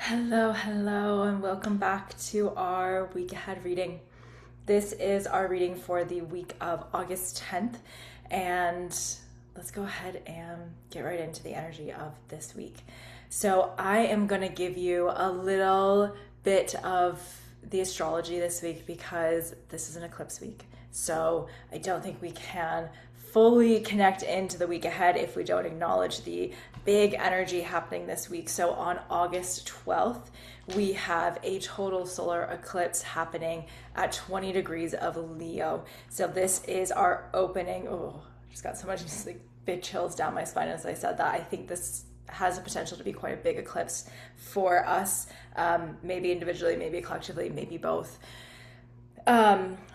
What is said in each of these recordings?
Hello, and welcome back to our week ahead reading. This is our reading for the week of August 10th, and let's go ahead and get right into the energy of this week. So, I am going to give you a little bit of the astrology this week because this is an eclipse week. So, I don't think we can fully connect into the week ahead if we don't acknowledge the big energy happening this week. So on August 12th, we have a total solar eclipse happening at 20 degrees of Leo. So this is our opening. Oh, just got so much like big chills down my spine as I said that. I think this has the potential to be quite a big eclipse for us, maybe individually, maybe collectively, maybe both.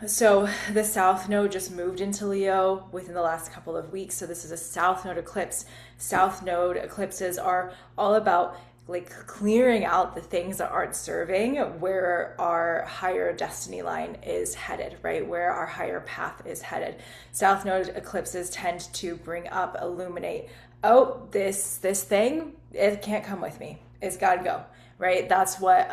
So the South Node just moved into Leo within the last couple of weeks. So this is a South Node eclipse. South Node eclipses are all about like clearing out the things that aren't serving where our higher destiny line is headed, right? Where our higher path is headed. South Node eclipses tend to bring up, illuminate, oh, this thing, it can't come with me. It's gotta go, right? That's what,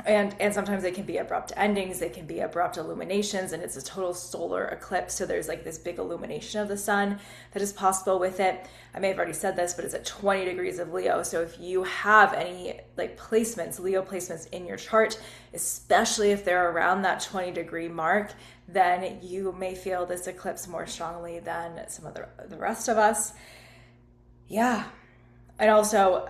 and sometimes they can be abrupt endings, they can be abrupt illuminations, and it's a total solar eclipse. So there's like this big illumination of the sun that is possible with it. I may have already said this, but it's at 20 degrees of Leo. So if you have any like placements, Leo placements in your chart, especially if they're around that 20-degree mark, then you may feel this eclipse more strongly than some of the rest of us. Yeah. And also,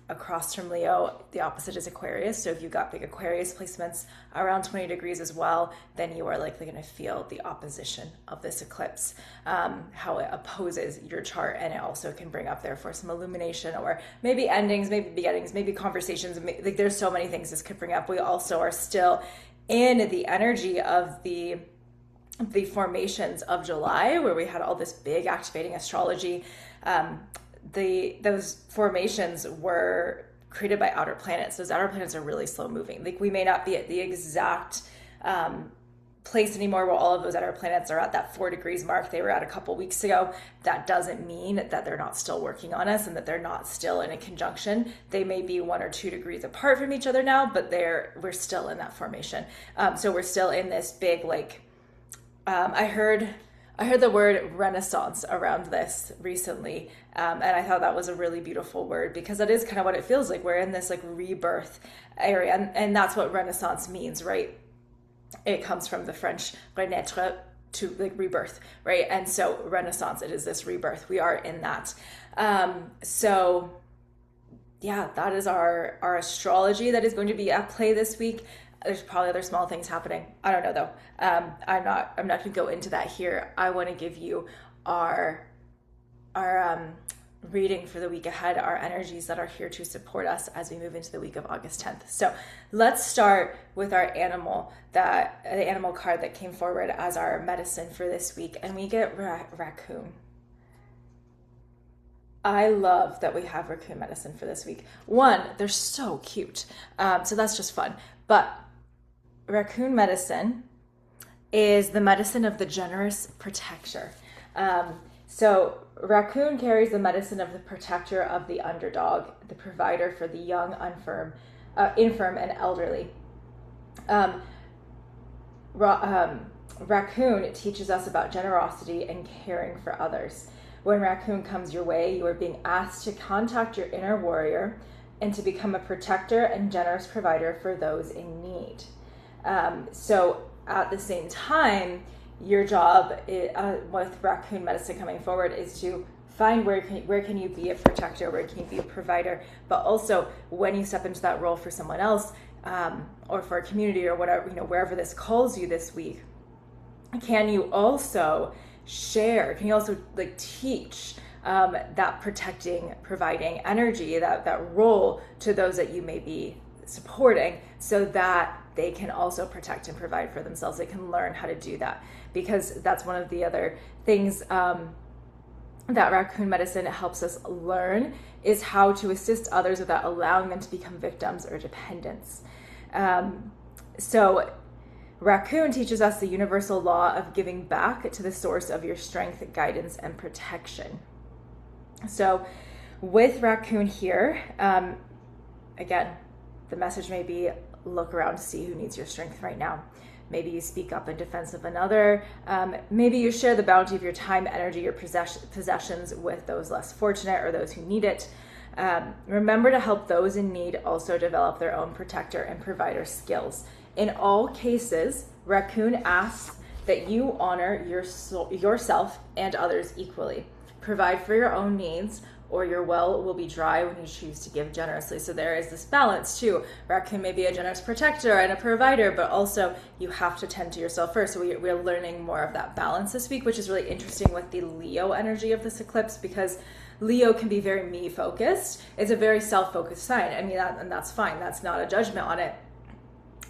across from Leo, the opposite is Aquarius. So if you've got big Aquarius placements around 20 degrees as well, then you are likely going to feel the opposition of this eclipse, how it opposes your chart. And it also can bring up, therefore, some illumination or maybe endings, maybe beginnings, maybe conversations. Like there's so many things this could bring up. We also are still in the energy of the formations of July, where we had all this big activating astrology. Those formations were created by outer planets. Those outer planets are really slow moving. Like we may not be at the exact place anymore where all of those outer planets are at that 4 degrees mark they were at a couple weeks ago. That doesn't mean that they're not still working on us and that they're not still in a conjunction. They may be 1 or 2 degrees apart from each other now, but we're still in that formation. So we're still in this big like I heard the word renaissance around this recently, and I thought that was a really beautiful word because that is kind of what it feels like. We're in this like rebirth area, and that's what renaissance means, right? It comes from the French renaître, to like rebirth, right? And so renaissance, it is this rebirth. We are in that. So yeah, that is our astrology that is going to be at play this week. There's probably other small things happening. I don't know though. I'm not going to go into that here. I want to give you our reading for the week ahead, our energies that are here to support us as we move into the week of August 10th. So let's start with our animal, the animal card that came forward as our medicine for this week, and we get raccoon. I love that we have raccoon medicine for this week. One, they're so cute. So that's just fun. But raccoon medicine is the medicine of the generous protector. So raccoon carries the medicine of the protector of the underdog, the provider for the young, infirm, and elderly. Raccoon teaches us about generosity and caring for others. When raccoon comes your way, you are being asked to contact your inner warrior and to become a protector and generous provider for those in need. So at the same time, your job with raccoon medicine coming forward is to find where can you be a protector, where can you be a provider, but also when you step into that role for someone else, or for a community or whatever, wherever this calls you this week, can you also share, can you also like teach that protecting, providing energy, that role to those that you may be supporting, so that they can also protect and provide for themselves. They can learn how to do that, because that's one of the other things that raccoon medicine helps us learn, is how to assist others without allowing them to become victims or dependents. So raccoon teaches us the universal law of giving back to the source of your strength, guidance, and protection. So with raccoon here, again, the message may be look around to see who needs your strength right now. Maybe you speak up in defense of another. Maybe you share the bounty of your time, energy, your possessions with those less fortunate or those who need it. Remember to help those in need also develop their own protector and provider skills. In all cases, Raccoon asks that you honor yourself and others equally. Provide for your own needs, or your well will be dry when you choose to give generously. So there is this balance too. Raccoon may be a generous protector and a provider, but also you have to tend to yourself first. So we're learning more of that balance this week, which is really interesting with the Leo energy of this eclipse, because Leo can be very me focused. It's a very self-focused sign. I mean, and that's fine. That's not a judgment on it.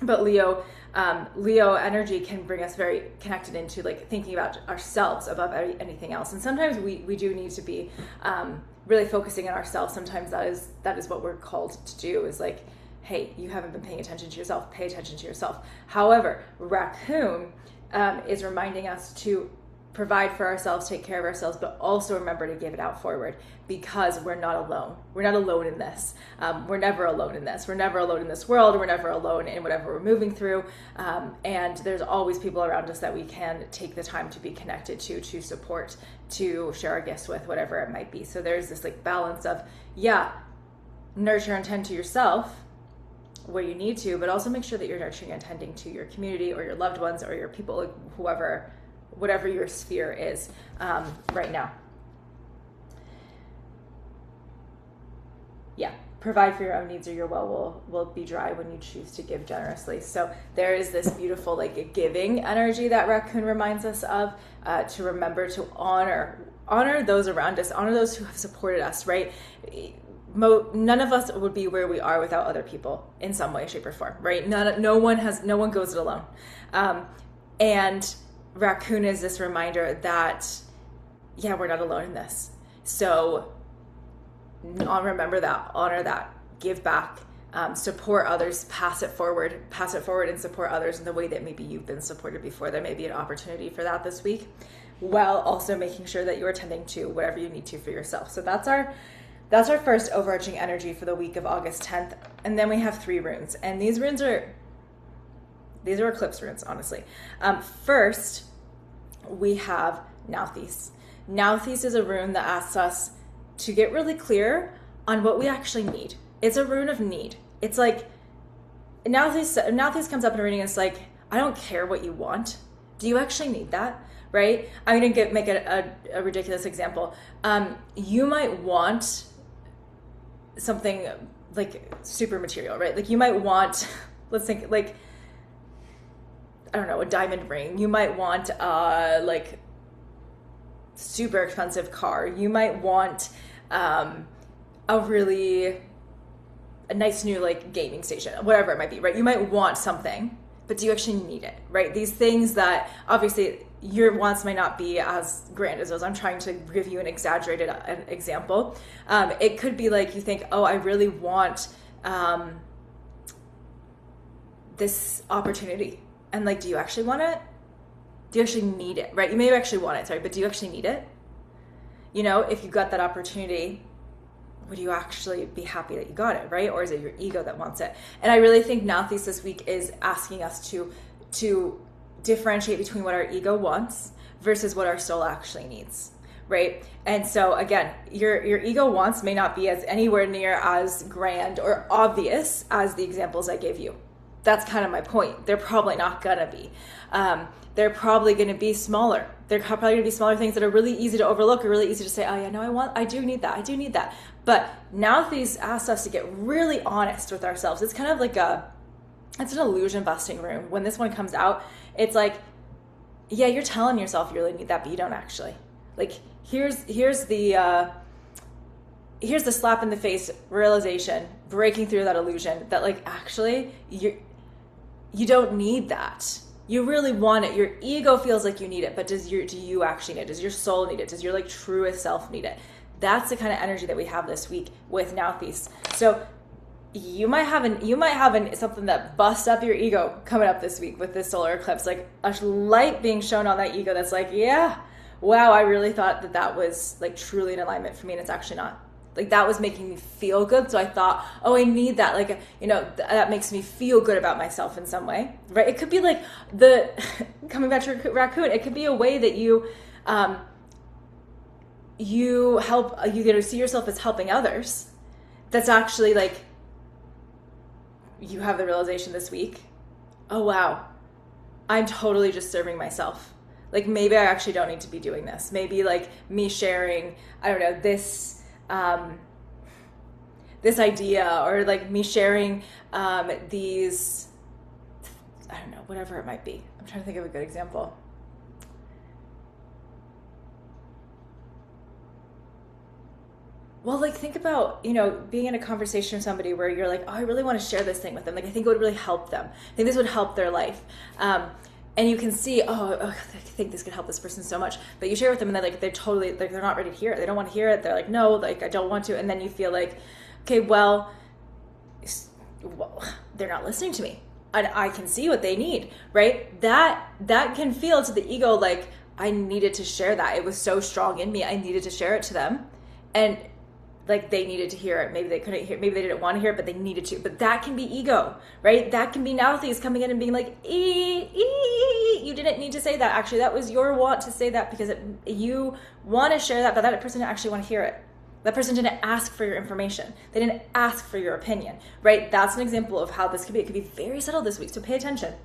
But Leo energy can bring us very connected into like thinking about ourselves above anything else. And sometimes we do need to be really focusing on ourselves. Sometimes that is what we're called to do, is like, hey, you haven't been paying attention to yourself, pay attention to yourself. However, Raccoon is reminding us to provide for ourselves, take care of ourselves, but also remember to give it out forward, because we're not alone. We're not alone in this. We're never alone in this. We're never alone in this world. We're never alone in whatever we're moving through. And there's always people around us that we can take the time to be connected to support, to share our gifts with, whatever it might be. So there's this like balance of, yeah, nurture and tend to yourself where you need to, but also make sure that you're nurturing and tending to your community or your loved ones or your people, like whatever your sphere is right now. Yeah, provide for your own needs, or your well will be dry when you choose to give generously. So there is this beautiful like giving energy that Raccoon reminds us of, to remember to honor those around us, honor those who have supported us, right? None of us would be where we are without other people in some way, shape, or form, right? No one goes it alone. And Raccoon is this reminder that, yeah, we're not alone in this. So remember that, honor that, give back, support others, pass it forward and support others in the way that maybe you've been supported before. There may be an opportunity for that this week, while also making sure that you are tending to whatever you need to for yourself. So that's our first overarching energy for the week of August 10th. And then we have 3 runes, and these are eclipse runes, honestly. First, we have Nauthiz. Nauthiz is a rune that asks us to get really clear on what we actually need. It's a rune of need. It's like, Nauthiz comes up in a reading and it's like, I don't care what you want. Do you actually need that? Right? I'm going to make a ridiculous example. You might want something like super material, right? Like you might want, let's think like, I don't know, a diamond ring. You might want like super expensive car. You might want a nice new like gaming station, whatever it might be, right? You might want something, but do you actually need it, right? These things that obviously your wants might not be as grand as those. I'm trying to give you an exaggerated example. It could be like you think, oh, I really want this opportunity. And like, do you actually want it? Do you actually need it, right? You may actually want it, sorry, but do you actually need it? You know, if you got that opportunity, would you actually be happy that you got it, right? Or is it your ego that wants it? And I really think Nauthiz this week is asking us to differentiate between what our ego wants versus what our soul actually needs, right? And so again, your ego wants may not be as anywhere near as grand or obvious as the examples I gave you. That's kind of my point. They're probably not gonna be. They're probably gonna be smaller. They're probably gonna be smaller things that are really easy to overlook or really easy to say, oh yeah, no, I do need that. But Nauthiz asks us to get really honest with ourselves. It's kind of like it's an illusion busting room. When this one comes out, it's like, yeah, you're telling yourself you really need that, but you don't actually. Like, here's the slap in the face realization, breaking through that illusion that like, actually, you don't need that. You really want it. Your ego feels like you need it, but do you actually need it? Does your soul need it? Does your like truest self need it? That's the kind of energy that we have this week with Nauthiz. So you might have something that busts up your ego coming up this week with this solar eclipse, like a light being shown on that ego that's like, yeah, wow, I really thought that was like truly in alignment for me, and it's actually not. Like that was making me feel good. So I thought, oh, I need that. Like, that makes me feel good about myself in some way, right? It could be like coming back to raccoon, it could be a way that you get to see yourself as helping others. That's actually like, you have the realization this week, oh, wow, I'm totally just serving myself. Like maybe I actually don't need to be doing this. Maybe like me sharing, I don't know, this idea, or like me sharing these, I don't know, whatever it might be. I'm trying to think of a good example. Well, like think about, being in a conversation with somebody where you're like, oh, I really want to share this thing with them. Like I think it would really help them. I think this would help their life. And you can see, oh, I think this could help this person so much. But you share with them and they're totally, like they're not ready to hear it. They don't want to hear it. They're like, no, like I don't want to. And then you feel like, okay, well, they're not listening to me. And I can see what they need, right? That can feel to the ego like I needed to share that. It was so strong in me. I needed to share it to them. And like they needed to hear it. Maybe they couldn't hear, maybe they didn't want to hear it, but they needed to. But that can be ego, right? That can be Nauthies coming in and being like, you didn't need to say that. Actually, that was your want to say that because you want to share that, but that person didn't actually want to hear it. That person didn't ask for your information. They didn't ask for your opinion, right? That's an example of how this could be. It could be very subtle this week, so pay attention.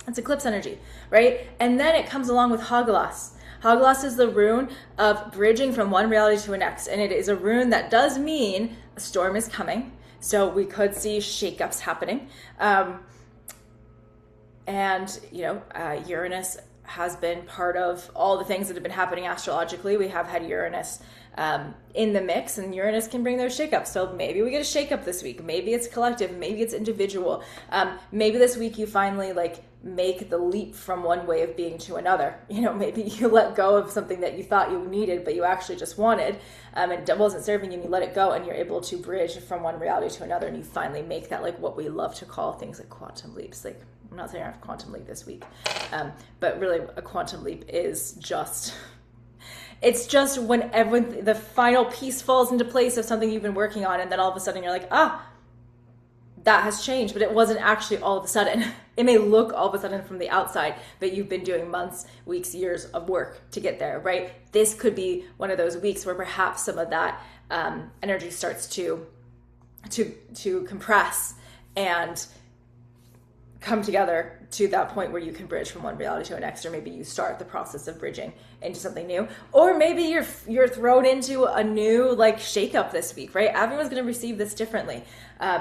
That's eclipse energy, right? And then it comes along with Hagelas. Hagelas is the rune of bridging from one reality to the next. And it is a rune that does mean a storm is coming. So we could see shakeups happening. Uranus has been part of all the things that have been happening astrologically. We have had Uranus in the mix, and Uranus can bring those shakeups. So maybe we get a shakeup this week. Maybe it's collective. Maybe it's individual. Maybe this week you finally make the leap from one way of being to another. Maybe you let go of something that you thought you needed, but you actually just wanted, and it wasn't serving you, and you let it go, and you're able to bridge from one reality to another, and you finally make that, what we love to call things like quantum leaps. Like, I'm not saying I have a quantum leap this week, but really a quantum leap is just... It's just when the final piece falls into place of something you've been working on, and then all of a sudden you're like, that has changed, but it wasn't actually all of a sudden. It may look all of a sudden from the outside, but you've been doing months, weeks, years of work to get there, right? This could be one of those weeks where perhaps some of that energy starts to compress and come together to that point where you can bridge from one reality to the next, or maybe you start the process of bridging into something new, or maybe you're thrown into a new shakeup this week, right? Everyone's going to receive this differently.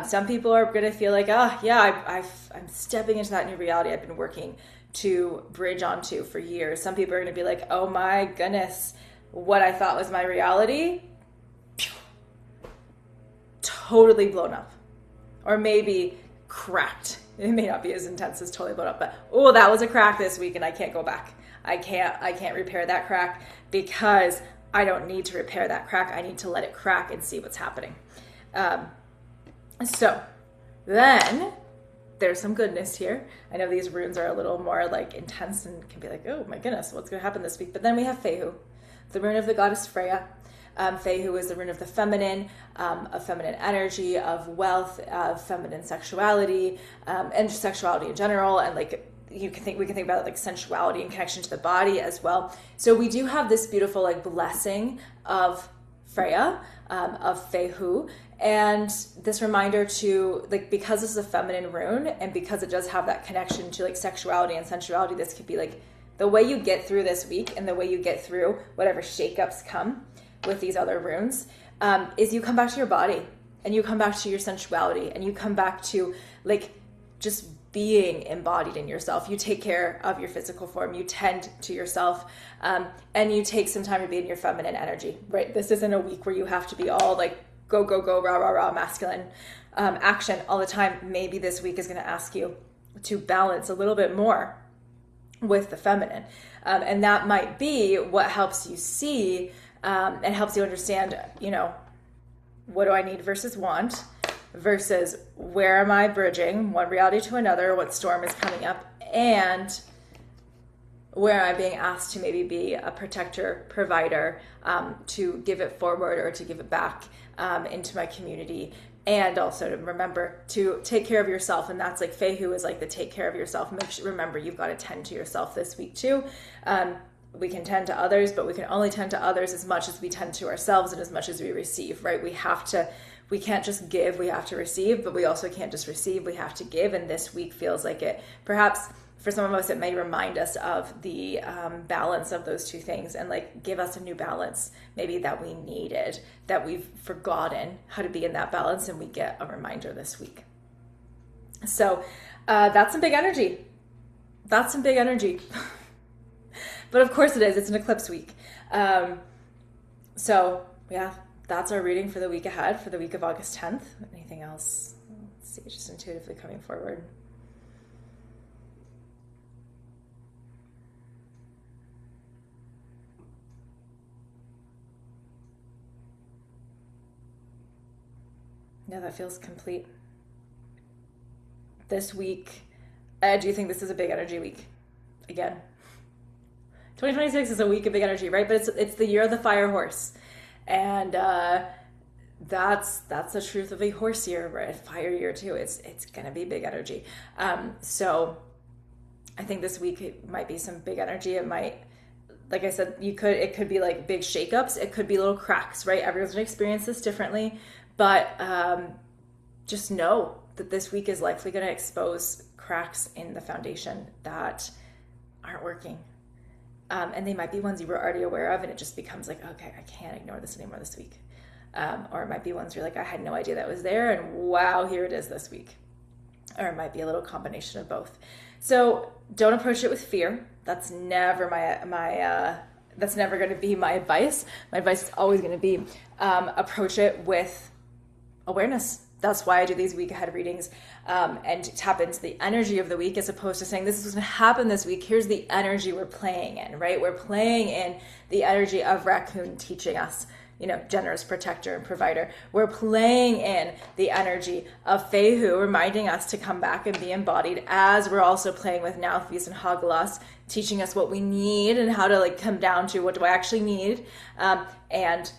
Some people are going to feel like, I'm stepping into that new reality I've been working to bridge onto for years. Some people are going to be like, oh my goodness, what I thought was my reality, totally blown up, or maybe cracked. It may not be as intense as totally blown up, but that was a crack this week and I can't go back. I can't repair that crack because I don't need to repair that crack. I need to let it crack and see what's happening. So then there's some goodness here. I know these runes are a little more intense and can be like, oh my goodness, what's going to happen this week? But then we have Fehu, the rune of the goddess Freya. Fehu is the rune of the feminine, of feminine energy, of wealth, of feminine sexuality, and just sexuality in general. And we can think about sensuality and connection to the body as well. So we do have this beautiful blessing of Freya, of Fehu, and this reminder to because this is a feminine rune and because it does have that connection to sexuality and sensuality, this could be the way you get through this week and the way you get through whatever shakeups come with these other runes, is you come back to your body and you come back to your sensuality and you come back to just being embodied in yourself. You take care of your physical form, you tend to yourself, and you take some time to be in your feminine energy, right? This isn't a week where you have to be all go, go, go, rah, rah, rah, masculine action all the time. Maybe this week is going to ask you to balance a little bit more with the feminine. And that might be what helps you see and helps you understand, what do I need versus want, versus where am I bridging one reality to another, what storm is coming up, and where I'm being asked to maybe be a protector, provider, to give it forward or to give it back into my community. And also to remember to take care of yourself. And that's like Fehu is like the take care of yourself. Remember, you've got to tend to yourself this week too. We can tend to others, but we can only tend to others as much as we tend to ourselves and as much as we receive, right? We can't just give, we have to receive, but we also can't just receive, we have to give. And this week feels like it. Perhaps for some of us, it may remind us of the balance of those two things and like give us a new balance maybe that we needed, that we've forgotten how to be in that balance, and we get a reminder this week. So that's some big energy. That's some big energy. But of course it is. It's an eclipse week. So yeah, that's our reading for the week ahead, for the week of August 10th. Anything else? Let's see, just intuitively coming forward. No, that feels complete. This week, I do think this is a big energy week. Again, 2026 is a week of big energy, right? But it's the year of the fire horse. And that's the truth of a horse year, right? Fire year too. It's gonna be big energy. So I think this week it might be some big energy. It might, like I said, it could be like big shakeups. It could be little cracks, right? Everyone's gonna experience this differently. But just know that this week is likely going to expose cracks in the foundation that aren't working. And they might be ones you were already aware of, and it just becomes like, okay, I can't ignore this anymore this week. Or it might be ones you're like, I had no idea that was there, and wow, here it is this week. Or it might be a little combination of both. So don't approach it with fear. That's never that's never going to be my advice. My advice is always going to be approach it with awareness. That's why I do these week ahead readings and tap into the energy of the week, as opposed to saying this is what's going to happen this week. Here's the energy we're playing in, right? We're playing in the energy of Raccoon teaching us, generous protector and provider. We're playing in the energy of Fehu reminding us to come back and be embodied, as we're also playing with Nauthiz and Hagelas teaching us what we need and how to like come down to what do I actually need, and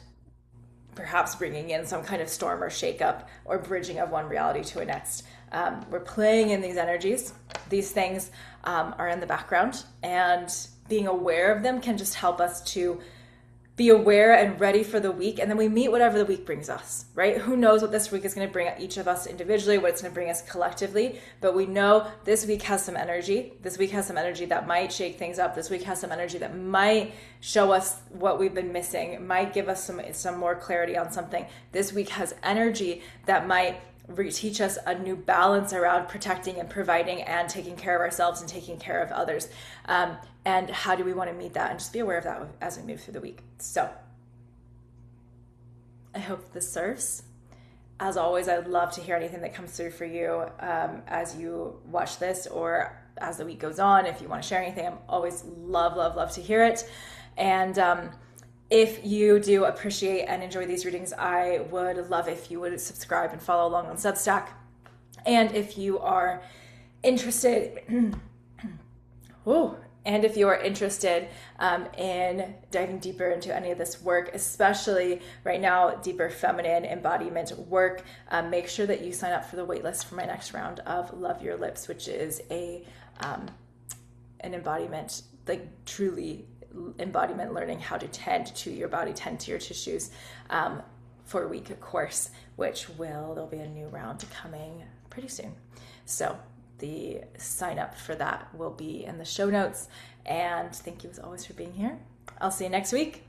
perhaps bringing in some kind of storm or shakeup or bridging of one reality to a next. We're playing in these energies. These things are in the background, and being aware of them can just help us to be aware and ready for the week. And then we meet whatever the week brings us, right? Who knows what this week is going to bring each of us individually, what it's going to bring us collectively. But we know this week has some energy. This week has some energy that might shake things up. This week has some energy that might show us what we've been missing. It might give us some more clarity on something. This week has energy that might teach us a new balance around protecting and providing and taking care of ourselves and taking care of others. And how do we want to meet that? And just be aware of that as we move through the week. So I hope this serves. As always, I'd love to hear anything that comes through for you as you watch this or as the week goes on. If you want to share anything, I'm always love to hear it. And if you do appreciate and enjoy these readings, I would love if you would subscribe and follow along on Substack. And if you are interested, in diving deeper into any of this work, especially right now, deeper feminine embodiment work, make sure that you sign up for the waitlist for my next round of Love Your Lips, which is an embodiment, like truly embodiment, learning how to tend to your body, tend to your tissues, 4-week course, there'll be a new round coming pretty soon. So the sign up for that will be in the show notes. And thank you as always for being here. I'll see you next week.